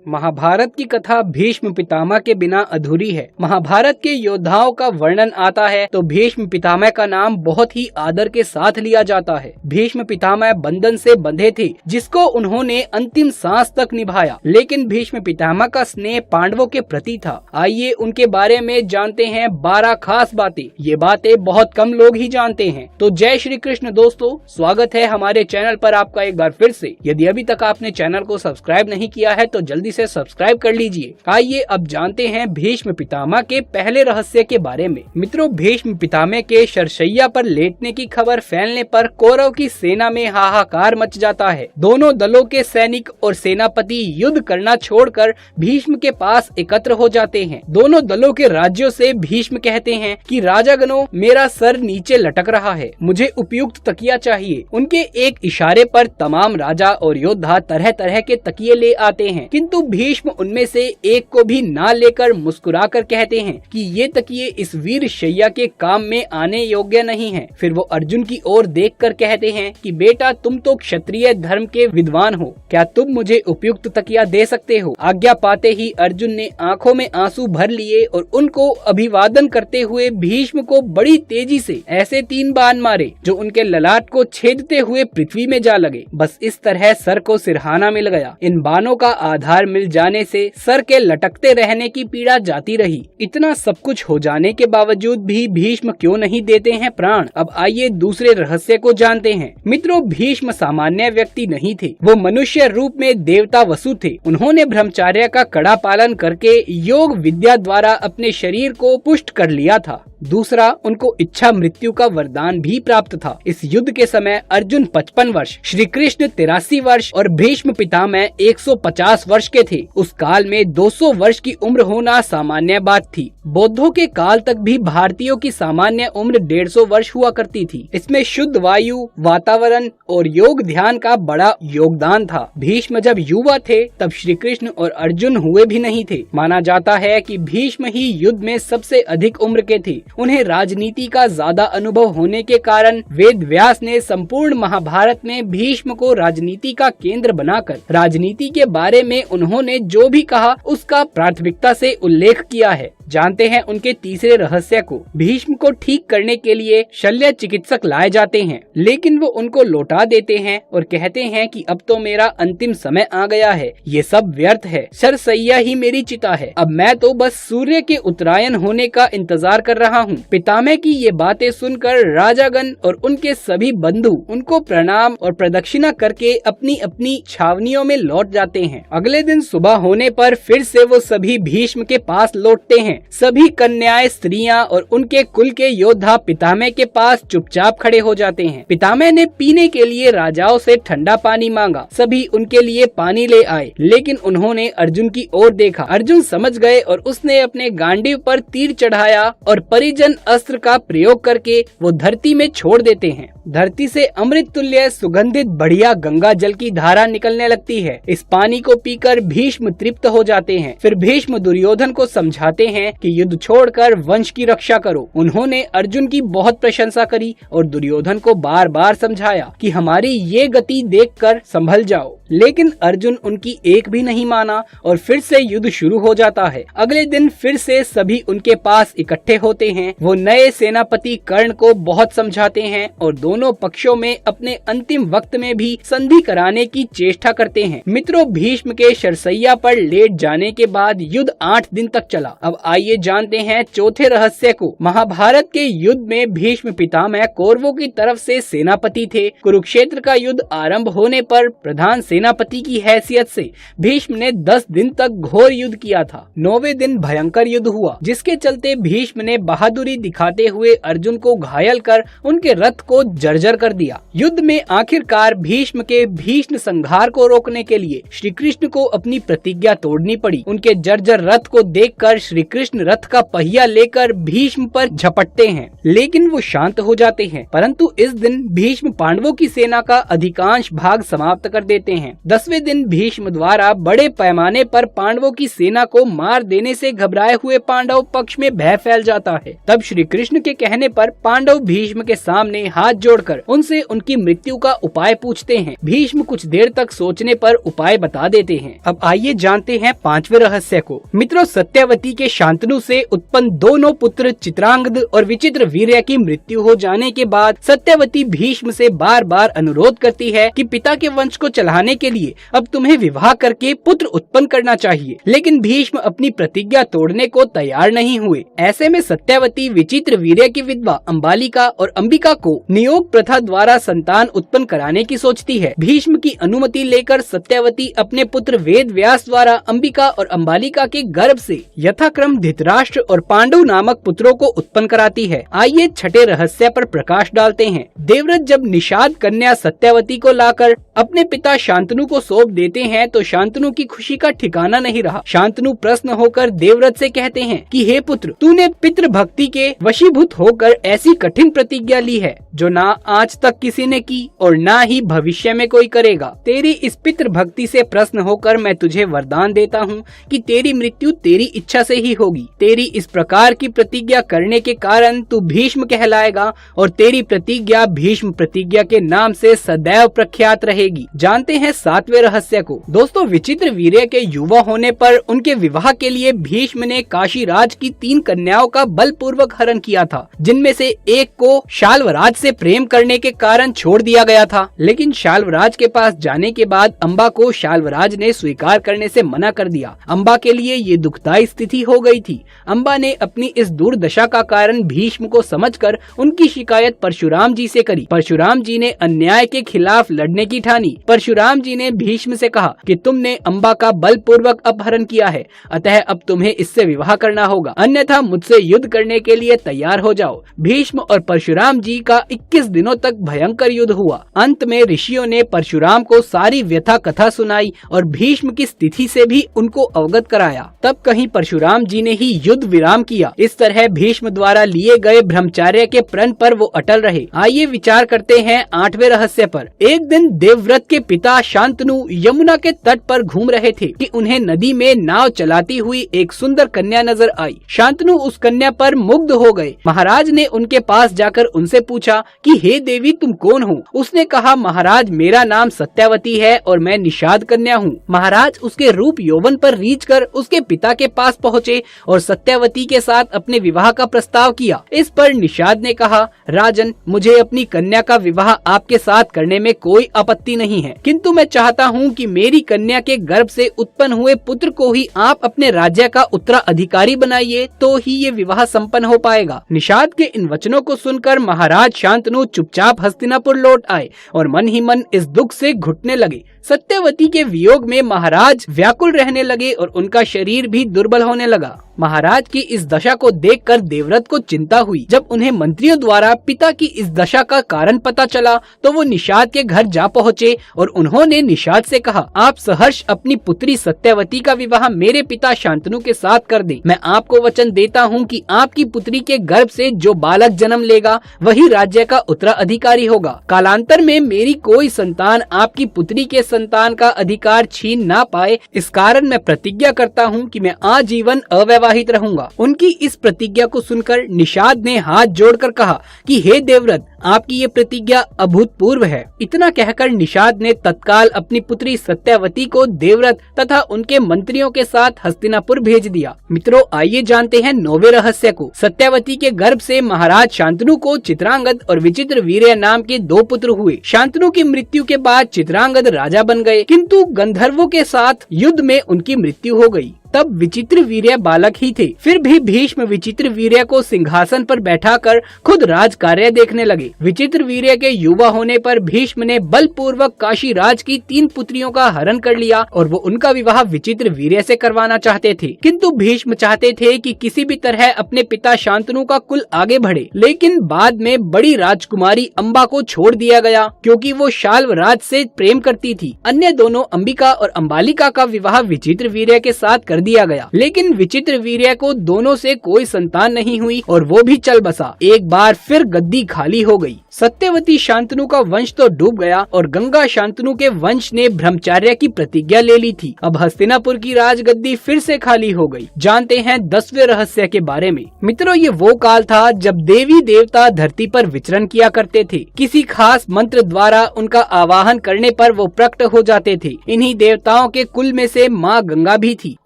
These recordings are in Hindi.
महाभारत की कथा भीष्म पितामह के बिना अधूरी है। महाभारत के योद्धाओं का वर्णन आता है तो भीष्म पितामह का नाम बहुत ही आदर के साथ लिया जाता है। भीष्म पितामह बंधन से बंधे थे जिसको उन्होंने अंतिम सांस तक निभाया, लेकिन भीष्म पितामह का स्नेह पांडवों के प्रति था। आइए उनके बारे में जानते हैं 12 खास बातें। ये बातें बहुत कम लोग ही जानते हैं। तो जय श्री कृष्ण दोस्तों, स्वागत है हमारे चैनल पर आपका एक बार फिर से। यदि अभी तक आपने चैनल को सब्सक्राइब नहीं किया है तो जल्दी से सब्सक्राइब कर लीजिए। आइए अब जानते हैं भीष्म पितामह के पहले रहस्य के बारे में। मित्रों, भीष्म पितामह के शरशैया पर लेटने की खबर फैलने पर कौरव की सेना में हाहाकार मच जाता है। दोनों दलों के सैनिक और सेनापति युद्ध करना छोड़कर भीष्म के पास एकत्र हो जाते हैं। दोनों दलों के राज्यों से भीष्म कहते हैं कि राजागणों, मेरा सर नीचे लटक रहा है, मुझे उपयुक्त तकिया चाहिए। उनके एक इशारे पर तमाम राजा और योद्धा तरह तरह के तकिए ले आते हैं, किंतु भीष्म उनमें से एक को भी ना लेकर मुस्कुराकर कहते हैं कि ये तकिए इस वीर शैया के काम में आने योग्य नहीं हैं। फिर वो अर्जुन की ओर देखकर कहते हैं कि बेटा, तुम तो क्षत्रिय धर्म के विद्वान हो, क्या तुम मुझे उपयुक्त तकिया दे सकते हो? आज्ञा पाते ही अर्जुन ने आंखों में आंसू भर लिए और उनको अभिवादन करते हुए भीष्म को बड़ी तेजी से ऐसे 3 बाण मारे जो उनके ललाट को छेदते हुए पृथ्वी में जा लगे। बस इस तरह सर को सिरहाना मिल गया। इन बाणों का आधार मिल जाने से सर के लटकते रहने की पीड़ा जाती रही। इतना सब कुछ हो जाने के बावजूद भी भीष्म क्यों नहीं देते हैं प्राण? अब आइए दूसरे रहस्य को जानते हैं। मित्रों, भीष्म सामान्य व्यक्ति नहीं थे, वो मनुष्य रूप में देवता वसु थे। उन्होंने ब्रह्मचर्य का कड़ा पालन करके योग विद्या द्वारा अपने शरीर को पुष्ट कर लिया था। दूसरा, उनको इच्छा मृत्यु का वरदान भी प्राप्त था। इस युद्ध के समय अर्जुन 55 वर्ष, श्री कृष्ण 83 वर्ष और भीष्म पितामह 150 वर्ष के थे। उस काल में 200 वर्ष की उम्र होना सामान्य बात थी। बौद्धों के काल तक भी भारतीयों की सामान्य उम्र 150 वर्ष हुआ करती थी। इसमें शुद्ध वायु, वातावरण और योग ध्यान का बड़ा योगदान था। भीष्म जब युवा थे तब श्री कृष्ण और अर्जुन हुए भी नहीं थे। माना जाता है कि भीष्म ही युद्ध में सबसे अधिक उम्र के थे। उन्हें राजनीति का ज्यादा अनुभव होने के कारण वेद व्यास ने संपूर्ण महाभारत में भीष्म को राजनीति का केंद्र बनाकर राजनीति के बारे में उन्होंने जो भी कहा उसका प्राथमिकता से उल्लेख किया है। जानते हैं उनके तीसरे रहस्य को। भीष्म को ठीक करने के लिए शल्य चिकित्सक लाए जाते हैं, लेकिन वो उनको लौटा देते हैं और कहते हैं कि अब तो मेरा अंतिम समय आ गया है, ये सब व्यर्थ है, शरशैया ही मेरी चिता है, अब मैं तो बस सूर्य के उत्तरायण होने का इंतजार कर रहा हूँ। पितामह की ये बातें सुनकर राजागण और उनके सभी बंधु उनको प्रणाम और प्रदक्षिणा करके अपनी अपनी छावनियों में लौट जाते हैं। अगले दिन सुबह होने पर फिर से वो सभी भीष्म के पास लौटते हैं। सभी कन्याएं, स्त्रियां और उनके कुल के योद्धा पितामह के पास चुपचाप खड़े हो जाते हैं। पितामह ने पीने के लिए राजाओं से ठंडा पानी मांगा। सभी उनके लिए पानी ले आए, लेकिन उन्होंने अर्जुन की ओर देखा। अर्जुन समझ गए और उसने अपने गांडीव पर तीर चढ़ाया और परिजन अस्त्र का प्रयोग करके वो धरती में छोड़ देते हैं। धरती से अमृत तुल्य सुगंधित बढ़िया गंगा जल की धारा निकलने लगती है। इस पानी को पीकर भीष्म तृप्त हो जाते हैं। फिर भीष्म दुर्योधन को समझाते हैं कि युद्ध छोड़कर वंश की रक्षा करो। उन्होंने अर्जुन की बहुत प्रशंसा करी और दुर्योधन को बार बार समझाया कि हमारी ये गति देखकर संभल जाओ, लेकिन अर्जुन उनकी एक भी नहीं माना और फिर से युद्ध शुरू हो जाता है। अगले दिन फिर से सभी उनके पास इकट्ठे होते हैं। वो नए सेनापति कर्ण को बहुत समझाते हैं और दोनों पक्षों में अपने अंतिम वक्त में भी संधि कराने की चेष्टा करते हैं। मित्रों, भीष्म के शरशैया पर लेट जाने के बाद युद्ध 8 दिन तक चला। अब आइए जानते हैं चौथे रहस्य को। महाभारत के युद्ध में भीष्म पितामह कौरवों की तरफ से सेनापति थे। कुरुक्षेत्र का युद्ध आरंभ होने पर प्रधान सेनापति की हैसियत से भीष्म ने 10 दिन तक घोर युद्ध किया था। 9वें दिन भयंकर युद्ध हुआ, जिसके चलते भीष्म ने बहादुरी दिखाते हुए अर्जुन को घायल कर उनके रथ को जर्जर कर दिया। युद्ध में आखिरकार भीष्म के भीष्म संहार को रोकने के लिए श्री कृष्ण को अपनी प्रतिज्ञा तोड़नी पड़ी। उनके जर्जर रथ को देखकर श्री कृष्ण रथ का पहिया लेकर भीष्म पर झपटते हैं, लेकिन वो शांत हो जाते हैं। परंतु इस दिन भीष्म पांडवों की सेना का अधिकांश भाग समाप्त कर देते हैं। 10वें दिन भीष्म द्वारा बड़े पैमाने पर पांडवों की सेना को मार देने से घबराए हुए पांडव पक्ष में भय फैल जाता है। तब श्री कृष्ण के कहने पर पांडव भीष्म के सामने हाथ जोड़कर उनसे उनकी मृत्यु का उपाय पूछते हैं। भीष्म कुछ देर तक सोचने पर उपाय बता देते हैं। अब आइए जानते हैं 5वें रहस्य को। मित्रों, सत्यवती के शांतनु से उत्पन्न दोनों पुत्र चित्रांगद और विचित्रवीर्य की मृत्यु हो जाने के बाद सत्यवती भीष्म से बार बार अनुरोध करती है कि पिता के वंश को चलाने के लिए अब तुम्हें विवाह करके पुत्र उत्पन्न करना चाहिए, लेकिन भीष्म अपनी प्रतिज्ञा तोड़ने को तैयार नहीं हुए। ऐसे में सत्यवती विचित्रवीर्य की विधवा अंबालिका और अंबिका को नियोग प्रथा द्वारा संतान उत्पन्न कराने की सोचती है। भीष्म की अनुमति लेकर सत्यवती अपने पुत्र वेद व्यास द्वारा अंबिका और अंबालिका के गर्भ से यथाक्रम धृतराष्ट्र और पांडु नामक पुत्रों को उत्पन्न कराती है। आइए छठे रहस्य पर प्रकाश डालते हैं। देवव्रत जब निषाद कन्या सत्यवती को लाकर अपने पिता शांतनु को सौंप देते हैं तो शांतनु की खुशी का ठिकाना नहीं रहा। शांतनु प्रसन्न होकर देवव्रत से कहते हैं कि हे पुत्र, तूने पितृभक्ति के वशीभूत होकर ऐसी कठिन प्रतिज्ञा ली है जो ना आज तक किसी ने की और ना ही भविष्य में कोई करेगा। तेरी इस पितृभक्ति से प्रसन्न होकर मैं तुझे वरदान देता हूँ कि तेरी मृत्यु तेरी इच्छा से ही होगी। तेरी इस प्रकार की प्रतिज्ञा करने के कारण तू भीष्म कहलाएगा और तेरी प्रतिज्ञा भीष्म प्रतिज्ञा के नाम से सदैव प्रख्यात रहेगी। जानते हैं 7वें रहस्य को। दोस्तों, विचित्रवीर्य के युवा होने पर उनके विवाह के लिए भीष्म ने काशीराज की 3 कन्याओं का बलपूर्वक हरण किया था, जिनमें से एक को शाल्वराज से प्रेम करने के कारण छोड़ दिया गया था। लेकिन शाल्वराज के पास जाने के बाद अंबा को शाल्वराज ने स्वीकार करने से मना कर दिया। अंबा के लिए ये दुखदायी स्थिति हो गई थी। अंबा ने अपनी इस दुर्दशा का कारण भीष्म को समझकर उनकी शिकायत परशुराम जी से करी। परशुराम जी ने अन्याय के खिलाफ लड़ने की ठानी। परशुराम जी ने भीष्म से कहा कि तुमने अंबा का बलपूर्वक अपहरण किया है, अतः अब तुम्हें इससे विवाह करना होगा, अन्यथा मुझसे युद्ध करने के लिए तैयार हो जाओ। भीष्म और परशुराम जी का 21 दिनों तक भयंकर युद्ध हुआ। अंत में ऋषियों ने परशुराम को सारी व्यथा कथा सुनाई और भीष्म की स्थिति से भी उनको अवगत कराया। तब कहीं परशुराम जी ने ही युद्ध विराम किया। इस तरह भीष्म द्वारा लिए गए ब्रह्मचर्य के प्रण पर वो अटल रहे। आइए विचार करते हैं 8वें रहस्य पर। एक दिन देवव्रत के पिता शांतनु यमुना के तट पर घूम रहे थे कि उन्हें नदी में नाव चलाती हुई एक सुंदर कन्या नजर आई। शांतनु उस कन्या पर मुग्ध हो गए। महाराज ने उनके पास जाकर उनसे पूछा कि हे देवी, तुम कौन हो? उसने कहा, महाराज, मेरा नाम सत्यवती है और मैं निषाद कन्या हूँ। महाराज उसके रूप यौवन पर रीझ कर उसके पिता के पास पहुँचे और सत्यवती के साथ अपने विवाह का प्रस्ताव किया। इस पर निषाद ने कहा, राजन, मुझे अपनी कन्या का विवाह आपके साथ करने में कोई आपत्ति नहीं है, किंतु मैं चाहता हूँ कि मेरी कन्या के गर्भ से उत्पन्न हुए पुत्र को ही आप अपने राज्य का उत्तराधिकारी बनाइए, तो ही ये विवाह संपन्न हो पाएगा। निषाद के इन वचनों को सुनकर महाराज शांतनु चुपचाप हस्तिनापुर लौट आए और मन ही मन इस दुख से घुटने लगे। सत्यवती के वियोग में महाराज व्याकुल रहने लगे और उनका शरीर भी दुर्बल होने लगा। महाराज की इस दशा को देखकर देवव्रत को चिंता हुई। जब उन्हें मंत्रियों द्वारा पिता की इस दशा का कारण पता चला तो वो निषाद के घर जा पहुँचे और उन्होंने निषाद से कहा, आप सहर्ष अपनी पुत्री सत्यवती का विवाह मेरे पिता शांतनु के साथ कर दें। मैं आपको वचन देता हूँ कि आपकी पुत्री के गर्भ से जो बालक जन्म लेगा वही राज्य का उत्तराधिकारी होगा। कालांतर में मेरी कोई संतान आपकी पुत्री के संतान का अधिकार छीन ना पाए, इस कारण मैं प्रतिज्ञा करता हूँ कि मैं आजीवन अविवाहित रहूंगा। उनकी इस प्रतिज्ञा को सुनकर निषाद ने हाथ जोड़कर कहा कि हे देवव्रत, आपकी ये प्रतिज्ञा अभूतपूर्व है। इतना कहकर निषाद ने तत्काल अपनी पुत्री सत्यवती को देवव्रत तथा उनके मंत्रियों के साथ हस्तिनापुर भेज दिया। मित्रों, आइए जानते हैं 9वें रहस्य को। सत्यवती के गर्भ से महाराज शांतनु को चित्रांगद और विचित्रवीर्य नाम के 2 पुत्र हुए। शांतनु की मृत्यु के बाद चित्रांगद राजा बन गए, किंतु गंधर्वों के साथ युद्ध में उनकी मृत्यु हो गई। तब विचित्रवीर्य बालक ही थे। फिर भी भीष्म विचित्रवीर्य को सिंहासन पर बैठाकर खुद राज कार्य देखने लगे। विचित्रवीर्य के युवा होने पर भीष्म ने बलपूर्वक काशीराज की 3 पुत्रियों का हरण कर लिया और वो उनका विवाह विचित्रवीर्य से करवाना चाहते थे। किंतु भीष्म चाहते थे कि किसी भी तरह अपने पिता शांतनु का कुल आगे बढ़े। लेकिन बाद में बड़ी राजकुमारी अंबा को छोड़ दिया गया क्योंकि वो शाल्वराज से प्रेम करती थी। अन्य दोनों अंबिका और अंबालिका का विवाह विचित्रवीर्य के साथ कर कर दिया गया। लेकिन विचित्र वीर्य को दोनों से कोई संतान नहीं हुई और वो भी चल बसा। एक बार फिर गद्दी खाली हो गई। सत्यवती शांतनु का वंश तो डूब गया और गंगा शांतनु के वंश ने ब्रह्मचर्य की प्रतिज्ञा ले ली थी। अब हस्तिनापुर की राजगद्दी फिर से खाली हो गई। जानते हैं 10वें रहस्य के बारे में। मित्रों, ये वो काल था जब देवी देवता धरती पर विचरण किया करते थे। किसी खास मंत्र द्वारा उनका आवाहन करने पर वो प्रकट हो जाते थे। इन्हीं देवताओं के कुल में से माँ गंगा भी थी।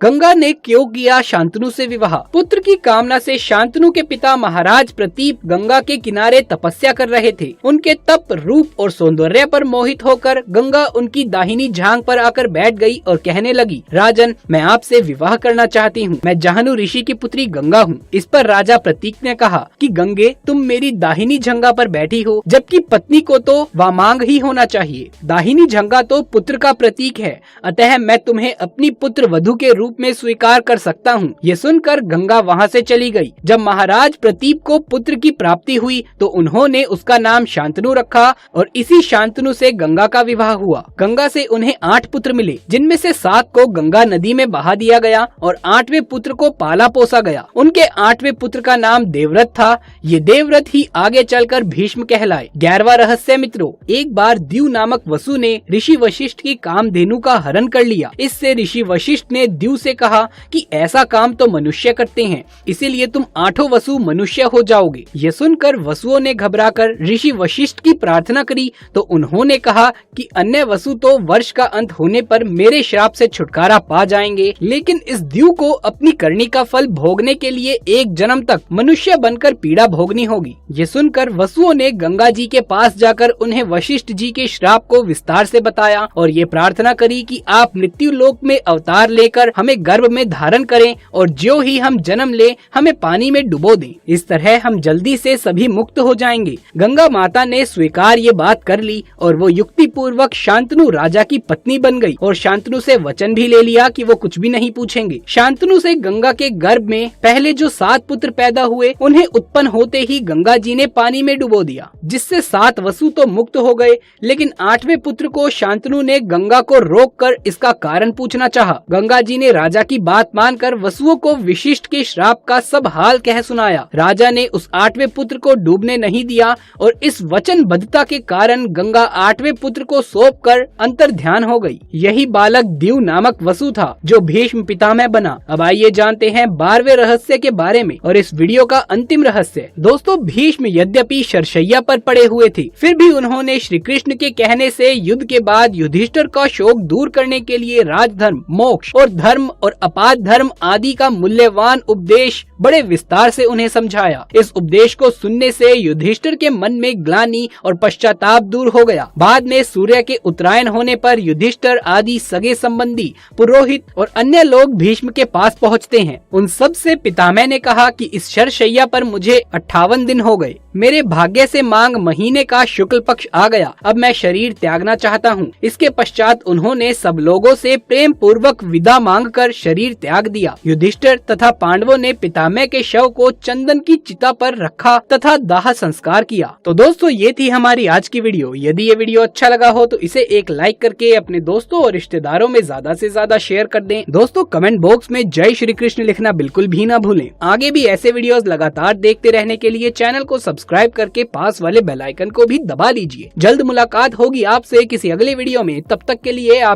गंगा ने क्यों किया शांतनु से विवाह? पुत्र की कामना से शांतनु के पिता महाराज प्रतीप गंगा के किनारे तपस्या कर रहे थे। उनके तप, रूप और सौंदर्य पर मोहित होकर गंगा उनकी दाहिनी जांघ पर आकर बैठ गई और कहने लगी, राजन, मैं आपसे विवाह करना चाहती हूँ। मैं जाहनु ऋषि की पुत्री गंगा हूँ। इस पर राजा प्रतीक ने कहा कि गंगे, तुम मेरी दाहिनी जंघा पर बैठी हो, जबकि पत्नी को तो वामांग ही होना चाहिए। दाहिनी जंघा तो पुत्र का प्रतीक है, अतः मैं तुम्हें अपनी पुत्र वधू के रूप में स्वीकार कर सकता हूँ। ये सुनकर गंगा वहाँ से चली गई। जब महाराज प्रतीप को पुत्र की प्राप्ति हुई तो उन्होंने उसका नाम शांतनु रखा और इसी शांतनु से गंगा का विवाह हुआ। गंगा से उन्हें 8 पुत्र मिले, जिनमें से 7 को गंगा नदी में बहा दिया गया और 8वें पुत्र को पाला पोसा गया। उनके 8वें पुत्र का नाम देवव्रत था। ये देवव्रत ही आगे चलकर भीष्म कहलाए। 11वां रहस्य मित्रों, एक बार द्यू नामक वसु ने ऋषि वशिष्ठ की कामधेनु का हरण कर लिया। इससे ऋषि वशिष्ठ ने द्यू से कहा कि ऐसा काम तो मनुष्य करते हैं, इसीलिए तुम 8 वसु मनुष्य हो जाओगे। ये सुनकर वसुओं ने घबराकर ऋषि वशिष्ठ की प्रार्थना करी तो उन्होंने कहा कि अन्य वसु तो वर्ष का अंत होने पर मेरे श्राप से छुटकारा पा जाएंगे, लेकिन इस द्यू को अपनी करनी का फल भोगने के लिए 1 जन्म तक मनुष्य बनकर पीड़ा भोगनी होगी। ये सुनकर वसुओं ने गंगा जी के पास जाकर उन्हें वशिष्ठ जी के श्राप को विस्तार से बताया और ये प्रार्थना करी कि आप मृत्यु लोक में अवतार लेकर हमें गर्भ में धारण करें और जो ही हम जन्म ले हमें पानी में डुबो दें। इस तरह हम जल्दी से सभी मुक्त हो जाएंगे। गंगा माता ने स्वीकार ये बात कर ली और वो युक्ति पूर्वक शांतनु राजा की पत्नी बन गई और शांतनु से वचन भी ले लिया कि वो कुछ भी नहीं पूछेंगे। शांतनु से गंगा के गर्भ में पहले जो 7 पुत्र पैदा हुए, उन्हें उत्पन्न होते ही गंगा जी ने पानी में डुबो दिया, जिससे 7 वसु तो मुक्त हो गए। लेकिन 8वें पुत्र को शांतनु ने गंगा को रोककर इसका कारण पूछना चाहा। गंगा जी ने राजा की बात मानकर वसुओं को विशिष्ट के श्राप का सब हाल कह सुनाया। राजा ने उस 8वें पुत्र को डूबने नहीं दिया और इस वचनबद्धता के कारण गंगा 8वें पुत्र को सौंप कर अंतर ध्यान हो गई। यही बालक द्यू नामक वसु था जो भीष्म पितामह बना। अब आइए जानते हैं 12वें रहस्य के बारे में और इस वीडियो का अंतिम रहस्य। दोस्तों, भीष्म यद्यपि शरशैया पर पड़े हुए थे, फिर भी उन्होंने श्री कृष्ण के कहने से युद्ध के बाद युधिष्ठिर का शोक दूर करने के लिए राजधर्म, मोक्ष और धर्म और अपाद धर्म आदि का मूल्यवान उपदेश बड़े विस्तार से उन्हें समझाया। इस उपदेश को सुनने से युधिष्ठिर के मन में ग्लानि और पश्चाताप दूर हो गया। बाद में सूर्य के उत्तरायण होने पर युधिष्ठिर आदि सगे संबंधी, पुरोहित और अन्य लोग भीष्म के पास पहुँचते हैं। उन सब से पितामह ने कहा कि इस शरशैया पर मुझे 58 दिन हो गए। मेरे भाग्य से मांग महीने का शुक्ल पक्ष आ गया। अब मैं शरीर त्यागना चाहता हूँ। इसके पश्चात उन्होंने सब लोगों से प्रेम पूर्वक विदा मांगकर शरीर त्याग दिया। युधिष्ठिर तथा पांडवों ने पितामह के शव को चंदन की चिता पर रखा तथा दाह संस्कार किया। तो दोस्तों, ये थी हमारी आज की वीडियो। यदि ये वीडियो अच्छा लगा हो तो इसे एक लाइक करके अपने दोस्तों और रिश्तेदारों में ज्यादा से ज्यादा शेयर कर दें। दोस्तों, कमेंट बॉक्स में जय श्री कृष्ण लिखना बिल्कुल भी ना भूलें। आगे भी ऐसे वीडियोस लगातार देखते रहने के लिए चैनल को सब्सक्राइब करके पास वाले बेल आइकन को भी दबा लीजिए। जल्द मुलाकात होगी आपसे किसी अगले वीडियो में। तब तक के लिए आप